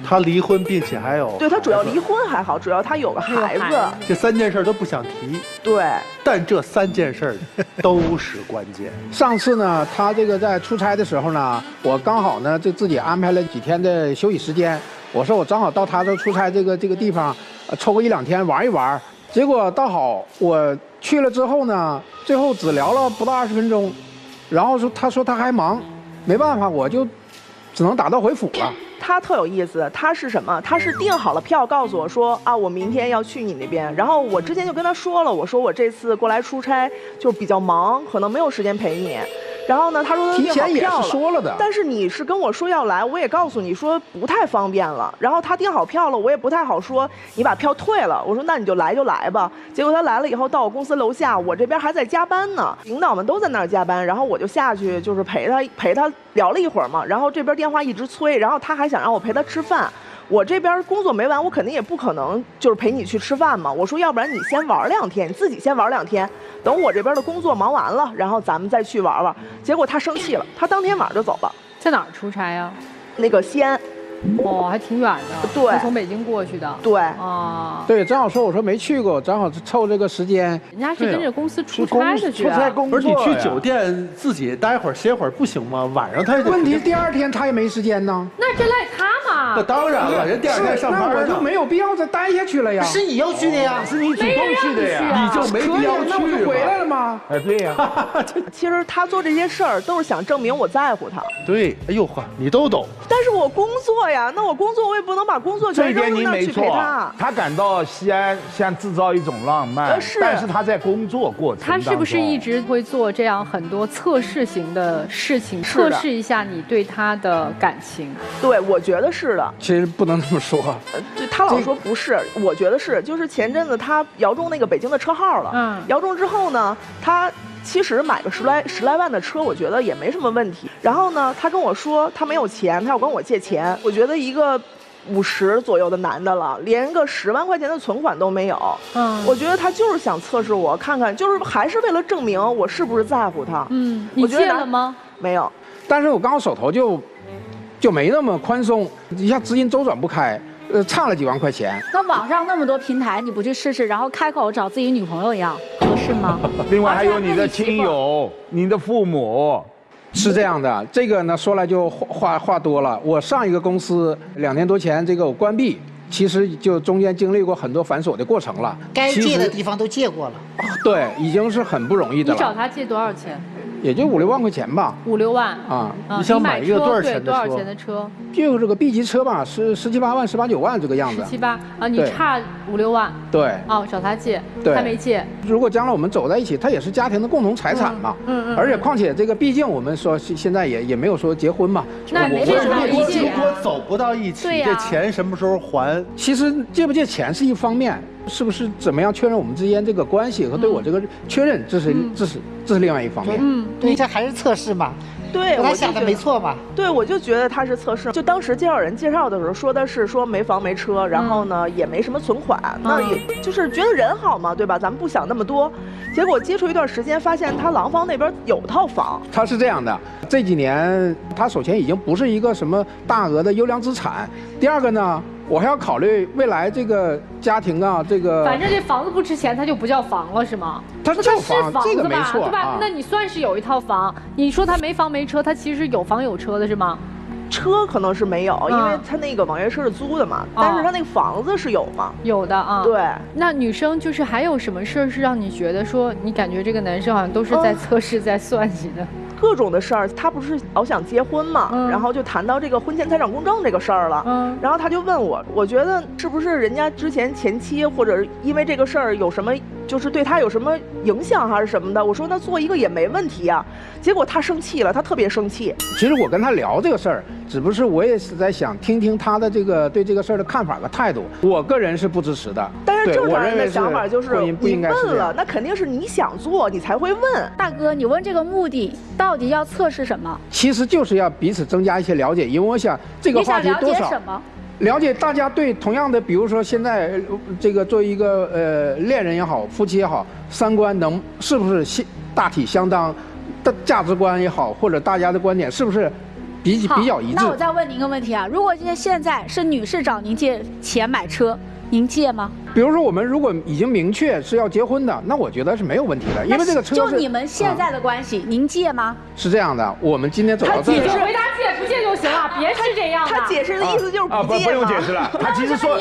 他离婚并且还有，对他主要离婚还好，主要他有个孩子，这3件事都不想提。对，但这3件事都是关键。上次呢，他这个在出差的时候呢，我刚好呢就自己安排了几天的休息时间，我说我正好到他这出差这个地方，抽个1、2天玩一玩。结果倒好，我去了之后呢，最后只聊了不到20分钟，然后他说他还忙，没办法，我就只能打道回府了。他特有意思，他是什么？他是订好了票，告诉我说啊，我明天要去你那边。然后我之前就跟他说了，我说我这次过来出差就比较忙，可能没有时间陪你。然后呢，他说他订好票了，说了的。但是你是跟我说要来，我也告诉你说不太方便了。然后他订好票了，我也不太好说你把票退了。我说那你就来吧。结果他来了以后，到我公司楼下，我这边还在加班呢，领导们都在那儿加班。然后我就下去就是陪他聊了一会儿嘛。然后这边电话一直催，然后他还想让我陪他吃饭。我这边工作没完，我肯定也不可能就是陪你去吃饭嘛。我说要不然你先玩2天，你自己先玩2天，等我这边的工作忙完了，然后咱们再去玩玩。结果他生气了，他当天晚上就走了。在哪儿出差呀？那个西安。哦，还挺远的。对，是从北京过去的。对。对，正好说我说没去过，正好凑这个时间。人家是跟着公司出差的去。出差工作。不是你去酒店自己待会儿歇会儿不行吗？晚上他问题第2天他也没时间呢。那这赖他嘛？那当然了，人第2天上班那我就没有必要再待下去了呀。是你要去的呀，是你主动去的呀，你就没必要去。那我就回来了吗？对呀。其实他做这些事儿都是想证明我在乎他。对，哎呦呵，你都懂。但是我工作呀，那我工作我也不能把工作全扔到那儿去陪他。他赶到西安，想制造一种浪漫，但是他在工作过程当中，他是不是一直会做这样很多测试型的事情，测试一下你对他的感情？对，我觉得是的。其实不能这么说。对，他老说不是，我觉得是，就是前阵子他摇中那个北京的车号了，摇中之后呢，他其实买个十来万的车，我觉得也没什么问题。然后呢，他跟我说他没有钱，他要跟我借钱。我觉得一个50左右的男的了，连个10万块钱的存款都没有。我觉得他就是想测试我，看看，就是还是为了证明我是不是在乎他。你借了吗？没有。但是我刚好手头就没那么宽松，一下资金周转不开。差了几万块钱。那网上那么多平台，你不去试试，然后开口找自己女朋友要，合适吗？另外还有你的亲友、你的父母，是这样的。这个呢说来就话多了。我上一个公司2年多前这个我关闭，其实就中间经历过很多繁琐的过程了。该借的地方都借过了。对，已经是很不容易的了。你找他借多少钱？也就5、6万块钱吧。5、6万啊！你想买一个多少钱的车？就这个 B 级车吧，是17、18万、18、9万这个样子。17、8啊，你差5、6万。对。哦，找他借，他没借。如果将来我们走在一起，它也是家庭的共同财产嘛。而且况且这个，毕竟我们说现在也没有说结婚嘛。那没什么理解。如果走不到一起，这钱什么时候还？其实借不借钱是一方面。是不是怎么样确认我们之间这个关系和对我这个确认，这是另外一方面。对，这还是测试嘛。对，他想的没错吧？对，我就觉得他是测试。就当时介绍人介绍的时候说的是说没房没车，然后呢也没什么存款，那也就是觉得人好嘛，对吧？咱们不想那么多。结果接触一段时间，发现他廊坊那边有套房。他是这样的，这几年他首先已经不是一个什么大额的优良资产，第二个呢，我还要考虑未来这个家庭啊，这个反正这房子不值钱，它就不叫房了，是吗？它是房，房子吧，这个没错，对吧？那你算是有一套房，你说他没房没车，他其实是有房有车的，是吗？车可能是没有，因为他那个网约车是租的嘛，但是他那个房子是有嘛？有的啊。对。那女生就是还有什么事儿是让你觉得说，你感觉这个男生好像都是在测试、在算计的？各种的事儿，他不是老想结婚嘛，然后就谈到这个婚前财产公证这个事儿了，然后他就问我觉得是不是人家之前前妻或者因为这个事儿有什么，就是对他有什么影响还是什么的？我说那做一个也没问题啊。结果他生气了，他特别生气。其实我跟他聊这个事儿，只不过是我也是在想听听他的这个对这个事儿的看法和态度。我个人是不支持的。但是正常人的想法就是你问了，那肯定是你想做，你才会问。大哥，你问这个目的到底要测试什么？其实就是要彼此增加一些了解，因为我想这个话题多少。你想了解什么？了解大家对同样的，比如说现在这个作为一个恋人也好，夫妻也好，三观是不是大体相当，的价值观也好，或者大家的观点是不是比较一致？那我再问您一个问题啊，如果现在是女士找您借钱买车，您借吗？比如说我们如果已经明确是要结婚的，那我觉得是没有问题的，因为这个车就你们现在的关系，您借吗？是这样的，我们今天走到这里，你就回答借不借就行了，别是这样的。他解释的意思就是不借不用解释了，他其实说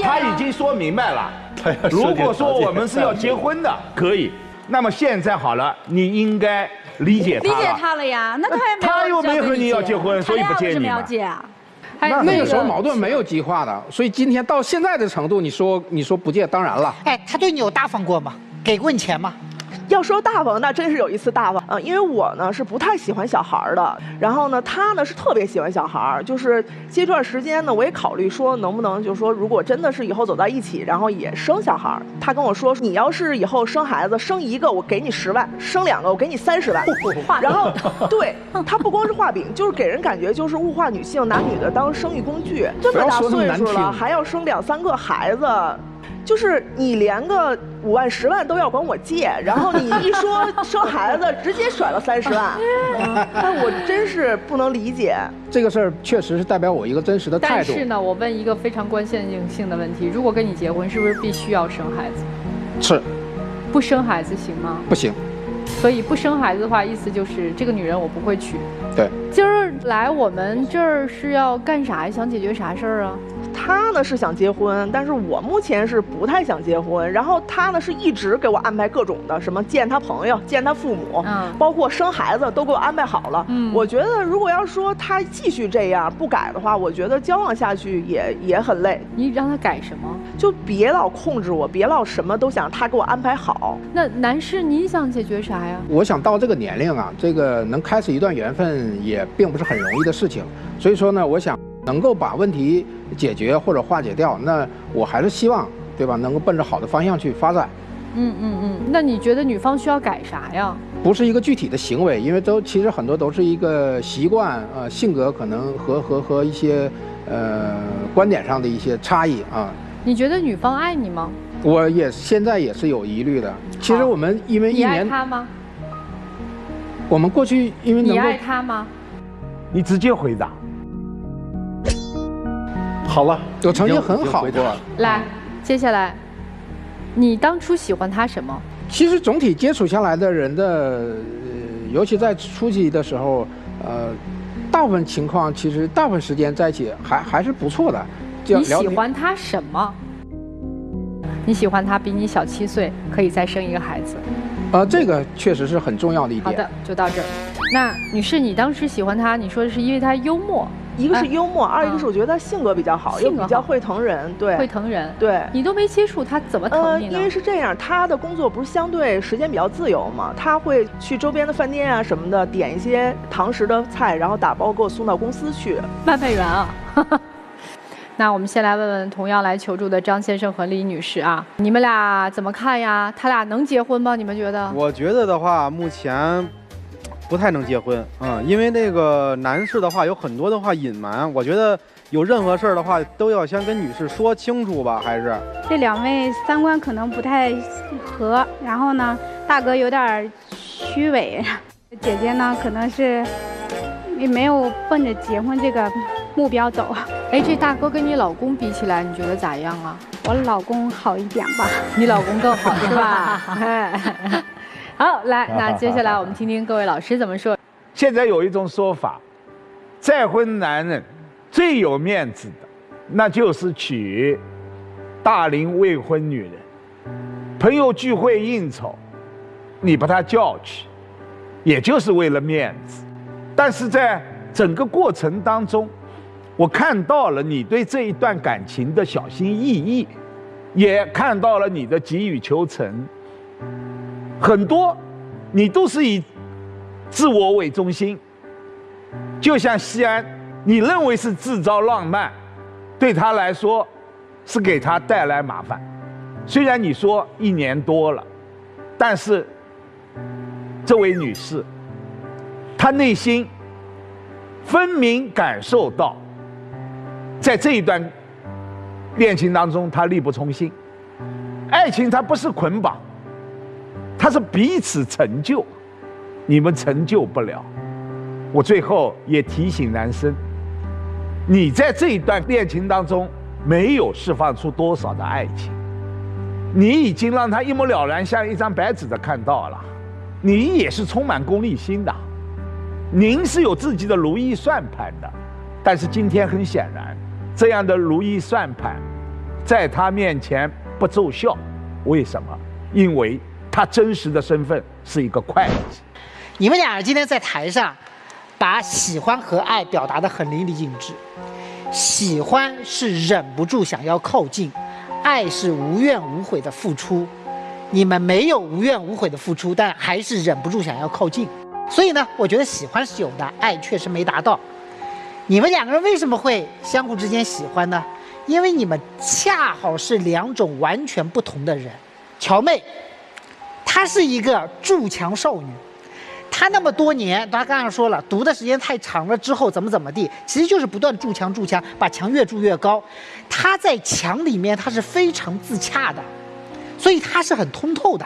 他已经说明白了。如果说我们是要结婚的，可以。那么现在好了，你应该理解他了。理解他了呀，那他又没和你要结婚，所以不借你嘛。那个时候矛盾没有激化的，所以今天到现在的程度，你说不借，当然了。哎，他对你有大方过吗？给过你钱吗？要说大方，那真是有一次大方因为我呢是不太喜欢小孩的，然后呢他呢是特别喜欢小孩，就是这段时间呢我也考虑说能不能就是说如果真的是以后走在一起，然后也生小孩，他跟我说你要是以后生孩子生一个我给你10万，生2个我给你30万，然后对他不光是画饼，就是给人感觉就是物化女性，拿女的当生育工具，这么大岁数了还要生2、3个孩子。就是你连个5万、10万都要管我借，然后你一说生孩子，直接甩了30万，但我真是不能理解。这个事儿确实是代表我一个真实的态度。但是呢，我问一个非常关键性的问题：如果跟你结婚，是不是必须要生孩子？是。不生孩子行吗？不行。所以不生孩子的话，意思就是这个女人我不会娶。对。今儿来我们这儿是要干啥呀？想解决啥事儿啊？他呢是想结婚，但是我目前是不太想结婚。然后他呢是一直给我安排各种的，什么见他朋友、见他父母，包括生孩子都给我安排好了。我觉得如果要说他继续这样不改的话，我觉得交往下去也很累。你让他改什么？就别老控制我，别老什么都想他给我安排好。那男士你想解决啥呀？我想到这个年龄啊，这个能开始一段缘分也并不是很容易的事情，所以说呢，我想能够把问题解决或者化解掉，那我还是希望，对吧？能够奔着好的方向去发展。那你觉得女方需要改啥呀？不是一个具体的行为，因为其实很多都是一个习惯，性格可能和一些观点上的一些差异啊。你觉得女方爱你吗？我现在也是有疑虑的。其实我们因为1年，你爱他吗？我们过去因为你爱他吗？你直接回答。好了，我成绩很好过。来，接下来，你当初喜欢他什么？其实总体接触下来的人的，尤其在初期的时候，大部分情况其实大部分时间在一起还是不错的。你喜欢他什么？你喜欢他比你小7岁，可以再生一个孩子。这个确实是很重要的一点。好的，就到这儿。那女士，你当时喜欢他，你说的是因为他幽默？一个是幽默，二一个是我觉得他性格比较好，又比较会疼人。对，会疼人。对，你都没接触他，怎么疼你呢？因为是这样，他的工作不是相对时间比较自由嘛，他会去周边的饭店啊什么的，点一些堂食的菜，然后打包给我送到公司去。卖派员啊！那我们先来问问同样来求助的张先生和李女士啊，你们俩怎么看呀？他俩能结婚吗？你们觉得？我觉得的话，目前不太能结婚啊，因为那个男士的话有很多的话隐瞒，我觉得有任何事儿的话都要先跟女士说清楚吧，还是这两位三观可能不太合，然后呢，大哥有点虚伪，姐姐呢可能是也没有奔着结婚这个目标走。哎，这大哥跟你老公比起来，你觉得咋样啊？我老公好一点吧，你老公更好是吧？哎，好，来，那接下来我们听听各位老师怎么说。现在有一种说法，再婚男人最有面子的，那就是娶大龄未婚女人。朋友聚会应酬，你把他叫去，也就是为了面子。但是在整个过程当中，我看到了你对这一段感情的小心翼翼，也看到了你的急于求成。很多你都是以自我为中心，就像西安，你认为是制造浪漫，对他来说是给他带来麻烦。虽然你说1年多了，但是这位女士，她内心分明感受到，在这一段恋情当中，她力不从心。爱情它不是捆绑，它是彼此成就，你们成就不了。我最后也提醒男生，你在这一段恋情当中没有释放出多少的爱情，你已经让他一目了然，像一张白纸的看到了。你也是充满功利心的，您是有自己的如意算盘的，但是今天很显然，这样的如意算盘在他面前不奏效。为什么？因为他真实的身份是一个会计。你们俩人今天在台上把喜欢和爱表达得很淋漓尽致。喜欢是忍不住想要靠近，爱是无怨无悔的付出。你们没有无怨无悔的付出，但还是忍不住想要靠近。所以呢，我觉得喜欢是有的，爱确实没达到。你们两个人为什么会相互之间喜欢呢？因为你们恰好是2种完全不同的人。乔妹，她是一个筑墙少女，她那么多年，她刚刚说了，读的时间太长了之后怎么地，其实就是不断筑墙，把墙越筑越高。她在墙里面，她是非常自洽的，所以她是很通透的，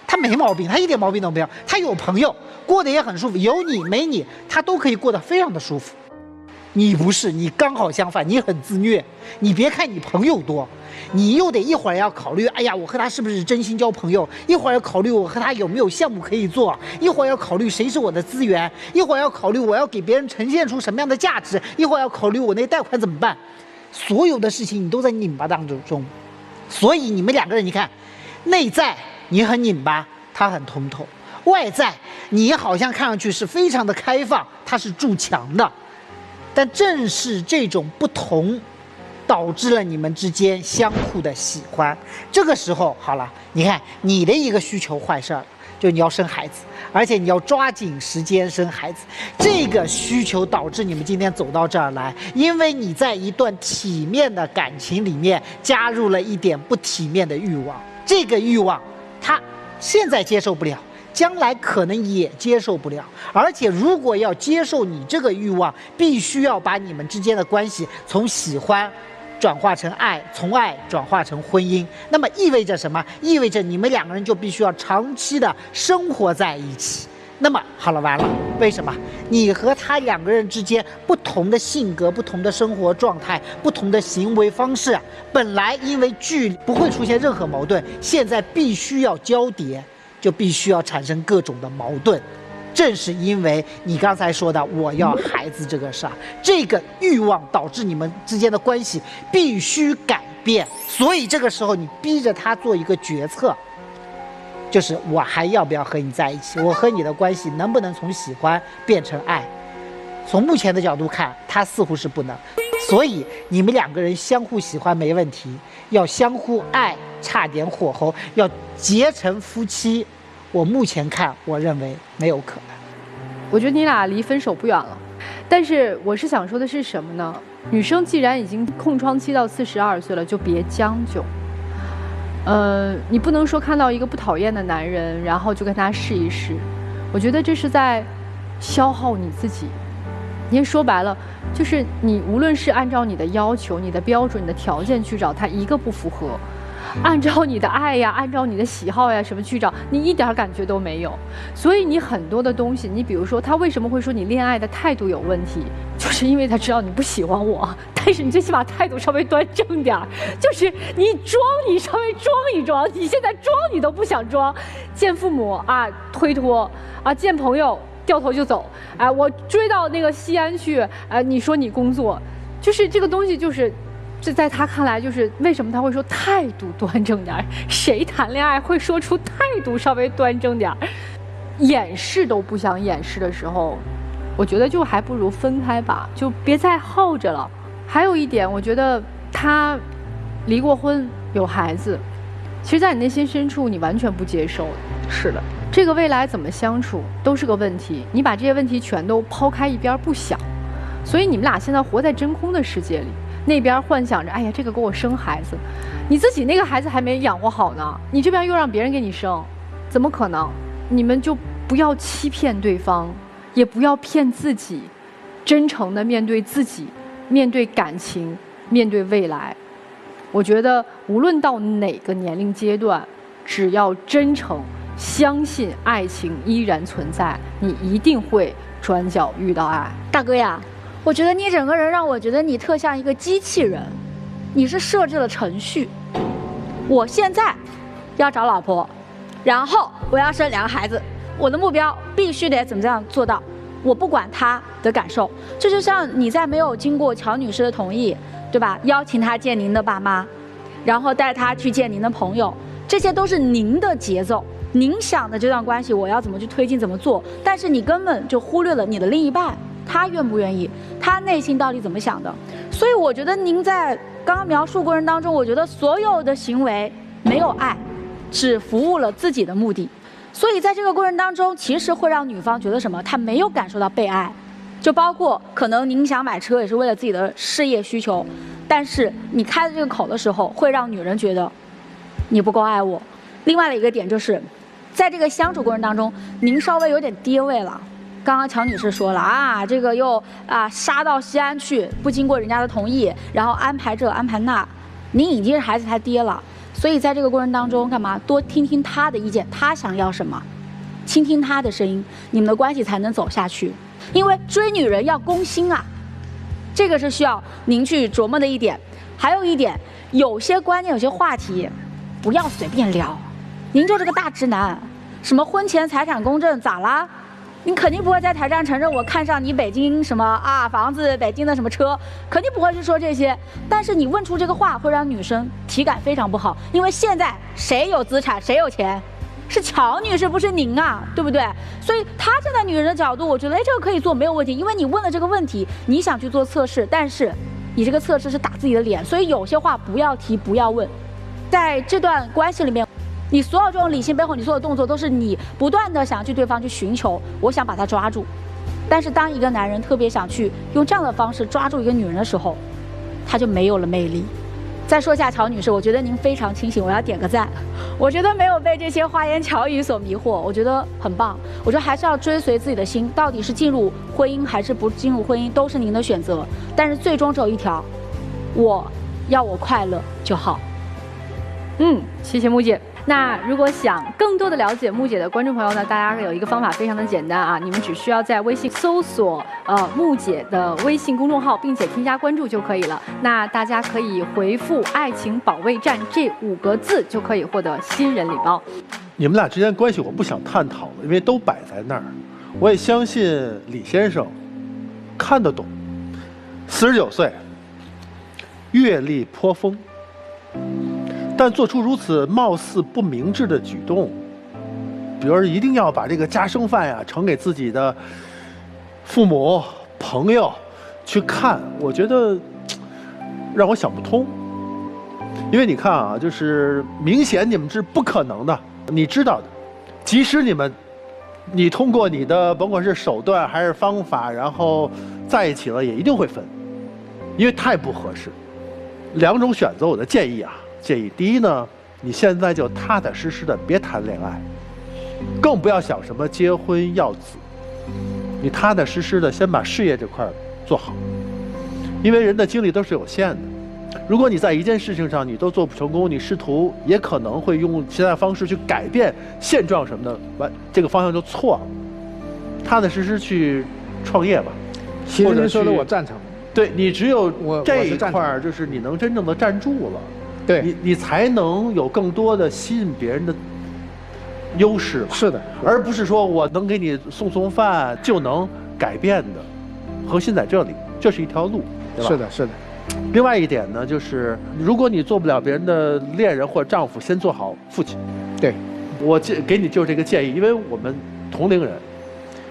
她没毛病，她一点毛病都没有。她有朋友，过得也很舒服，有你没你，她都可以过得非常的舒服。你不是，你刚好相反，你很自虐。你别看你朋友多，你又得一会儿要考虑，哎呀，我和他是不是真心交朋友？一会儿要考虑我和他有没有项目可以做，一会儿要考虑谁是我的资源，一会儿要考虑我要给别人呈现出什么样的价值，一会儿要考虑我那贷款怎么办。所有的事情你都在拧巴当中，所以你们两个人，你看，内在你很拧巴，他很通透；外在你好像看上去是非常的开放，他是筑墙的。但正是这种不同，导致了你们之间相互的喜欢。这个时候好了，你看你的一个需求坏事了，就你要生孩子，而且你要抓紧时间生孩子。这个需求导致你们今天走到这儿来，因为你在一段体面的感情里面加入了一点不体面的欲望。这个欲望，他现在接受不了，将来可能也接受不了，而且如果要接受你这个欲望，必须要把你们之间的关系从喜欢转化成爱，从爱转化成婚姻。那么意味着什么？意味着你们两个人就必须要长期的生活在一起。那么好了，完了，为什么？你和他两个人之间不同的性格、不同的生活状态、不同的行为方式，本来因为距离不会出现任何矛盾，现在必须要交叠，就必须要产生各种的矛盾。正是因为你刚才说的我要孩子这个事儿，这个欲望导致你们之间的关系必须改变。所以这个时候你逼着他做一个决策，就是我还要不要和你在一起，我和你的关系能不能从喜欢变成爱。从目前的角度看，他似乎是不能。所以你们两个人相互喜欢没问题，要相互爱差点火候，要结成夫妻，我目前看我认为没有可能。我觉得你俩离分手不远了，但是我是想说的是什么呢？女生既然已经空窗期到42岁了，就别将就。你不能说看到一个不讨厌的男人，然后就跟他试一试。我觉得这是在消耗你自己。你也说白了，就是你无论是按照你的要求、你的标准、你的条件去找，他一个不符合；按照你的爱呀、按照你的喜好呀什么去找，你一点感觉都没有。所以你很多的东西，你比如说他为什么会说你恋爱的态度有问题，就是因为他知道你不喜欢我，但是你最起码态度稍微端正点儿，就是你装你稍微装一装，你现在装你都不想装，见父母啊推脱啊，见朋友掉头就走，哎，我追到那个西安去，你说你工作，就是这个东西，就是这在他看来，就是为什么他会说态度端正点儿？谁谈恋爱会说出态度稍微端正点儿？掩饰都不想掩饰的时候，我觉得就还不如分开吧，就别再耗着了。还有一点，我觉得他离过婚，有孩子，其实，在你内心深处，你完全不接受。是的。这个未来怎么相处都是个问题，你把这些问题全都抛开一边不想，所以你们俩现在活在真空的世界里，那边幻想着，哎呀，这个给我生孩子，你自己那个孩子还没养活好呢，你这边又让别人给你生，怎么可能？你们就不要欺骗对方，也不要骗自己，真诚地面对自己，面对感情，面对未来。我觉得无论到哪个年龄阶段，只要真诚，相信爱情依然存在，你一定会转角遇到爱。大哥呀，我觉得你整个人让我觉得你特像一个机器人，你是设置了程序。我现在要找老婆，然后我要生2个孩子，我的目标必须得怎么样做到，我不管他的感受。这就像你在没有经过乔女士的同意，对吧？邀请她见您的爸妈，然后带她去见您的朋友，这些都是您的节奏。您想的这段关系我要怎么去推进怎么做，但是你根本就忽略了你的另一半，他愿不愿意，他内心到底怎么想的。所以我觉得您在刚刚描述过程当中，我觉得所有的行为没有爱，只服务了自己的目的。所以在这个过程当中，其实会让女方觉得什么，她没有感受到被爱。就包括可能您想买车也是为了自己的事业需求，但是你开的这个口的时候，会让女人觉得你不够爱我。另外的一个点就是在这个相处过程当中，您稍微有点跌位了。刚刚乔女士说了啊，这个又杀到西安去，不经过人家的同意，然后安排这安排那，您已经是孩子他爹了。所以在这个过程当中，干嘛多听听他的意见，他想要什么，倾听他的声音，你们的关系才能走下去。因为追女人要攻心啊，这个是需要您去琢磨的一点。还有一点，有些观念有些话题不要随便聊。您就是个大直男，什么婚前财产公证咋啦？你肯定不会在台上承认我看上你北京什么房子，北京的什么车，肯定不会去说这些。但是你问出这个话，会让女生体感非常不好，因为现在谁有资产谁有钱，是乔女士不是您啊，对不对？所以她站在女人的角度，我觉得这个可以做没有问题，因为你问了这个问题，你想去做测试，但是你这个测试是打自己的脸，所以有些话不要提不要问。在这段关系里面，你所有这种理性背后，你所有的动作都是你不断的想去对方去寻求，我想把他抓住。但是当一个男人特别想去用这样的方式抓住一个女人的时候，他就没有了魅力。再说一下乔女士，我觉得您非常清醒，我要点个赞。我觉得没有被这些花言巧语所迷惑，我觉得很棒。我觉得还是要追随自己的心，到底是进入婚姻还是不进入婚姻，都是您的选择。但是最终只有一条，我要我快乐就好。谢谢木姐。那如果想更多的了解木姐的观众朋友呢，大家有一个方法非常的简单啊，你们只需要在微信搜索木姐的微信公众号，并且添加关注就可以了。那大家可以回复“爱情保卫战”这5个字，就可以获得新人礼包。你们俩之间关系我不想探讨了，因为都摆在那儿。我也相信李先生看得懂，49岁，阅历颇丰。但做出如此貌似不明智的举动，比如一定要把这个家生饭呀呈给自己的父母、朋友去看，我觉得让我想不通。因为你看啊，就是明显你们是不可能的，你知道的。即使你通过你的甭管是手段还是方法，然后在一起了，也一定会分，因为太不合适。2种选择，我的建议啊。第一呢，你现在就踏踏实实的别谈恋爱，更不要想什么结婚要子。你踏踏实实的先把事业这块做好，因为人的精力都是有限的。如果你在一件事情上你都做不成功，你试图也可能会用其他方式去改变现状什么的，这个方向就错了。踏踏实实去创业吧。其实您说的我赞成。对，你只有这一块就是你能真正的站住了，对，你才能有更多的吸引别人的优势吧。是的，而不是说我能给你送饭就能改变的，核心在这里，这是一条路，对吧？是的，是的。另外一点呢，就是如果你做不了别人的恋人或者丈夫，先做好父亲。对，我给你就是这个建议，因为我们同龄人，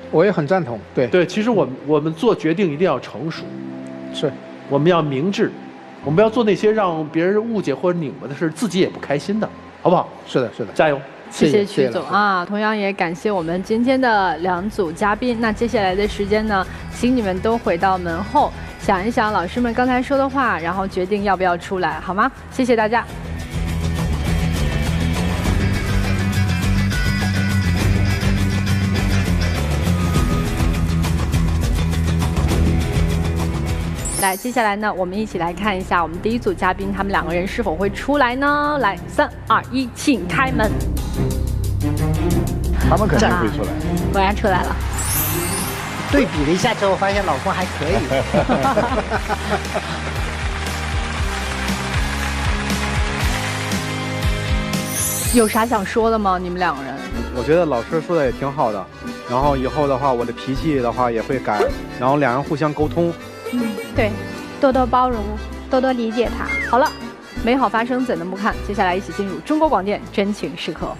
我也很赞同。对对，其实我们做决定一定要成熟，是，我们要明智，我们不要做那些让别人误解或者拧巴的事，自己也不开心的，好不好？是的，是的，加油！谢谢曲总啊，同样也感谢我们今天的2组嘉宾。那接下来的时间呢，请你们都回到门后，想一想老师们刚才说的话，然后决定要不要出来，好吗？谢谢大家。来，接下来呢，我们一起来看一下我们第1组嘉宾，他们2个人是否会出来呢？来，3、2、1，请开门。他们肯定会出来。果然出来了。对比了一下之后，发现老公还可以。有啥想说的吗？你们2个人？我觉得老师说的也挺好的，然后以后的话，我的脾气的话也会改，然后2人互相沟通。对，多多包容，多多理解他。好了，美好发生怎能不看？接下来一起进入中国广电真情时刻。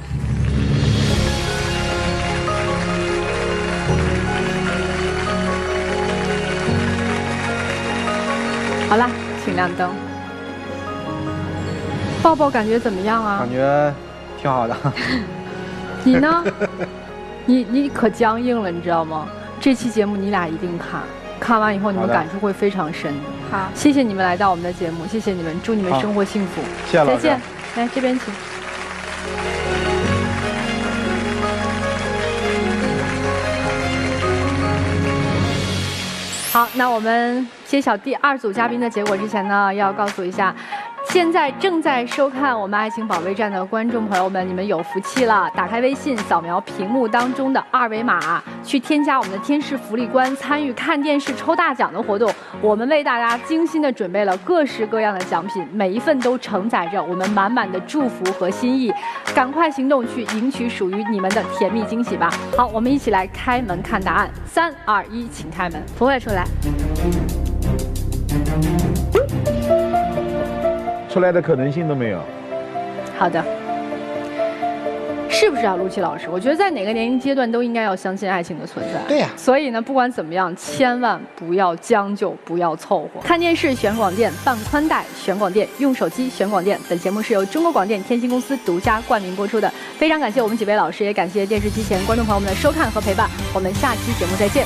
好了，请亮灯。抱抱感觉怎么样啊？感觉挺好的。你呢？你可僵硬了，你知道吗？这期节目你俩一定看。看完以后，你们感触会非常深的。好，谢谢你们来到我们的节目，谢谢你们，祝你们生活幸福。谢谢老师。再见，来这边请。好，那我们揭晓第2组嘉宾的结果之前呢，要告诉一下。现在正在收看我们爱情保卫战的观众朋友们，你们有福气了！打开微信，扫描屏幕当中的2维码，去添加我们的天使福利官，参与看电视抽大奖的活动。我们为大家精心的准备了各式各样的奖品，每一份都承载着我们满满的祝福和心意。赶快行动去赢取属于你们的甜蜜惊喜吧！好，我们一起来开门看答案。3、2、1，请开门，福慧出来。出来的可能性都没有。好的，是不是啊，陆琪老师？我觉得在哪个年龄阶段都应该要相信爱情的存在。对呀。所以呢，不管怎么样，千万不要将就，不要凑合。看电视选广电，办宽带选广电，用手机选广电。本节目是由中国广电天星公司独家冠名播出的。非常感谢我们几位老师，也感谢电视机前观众朋友们的收看和陪伴。我们下期节目再见。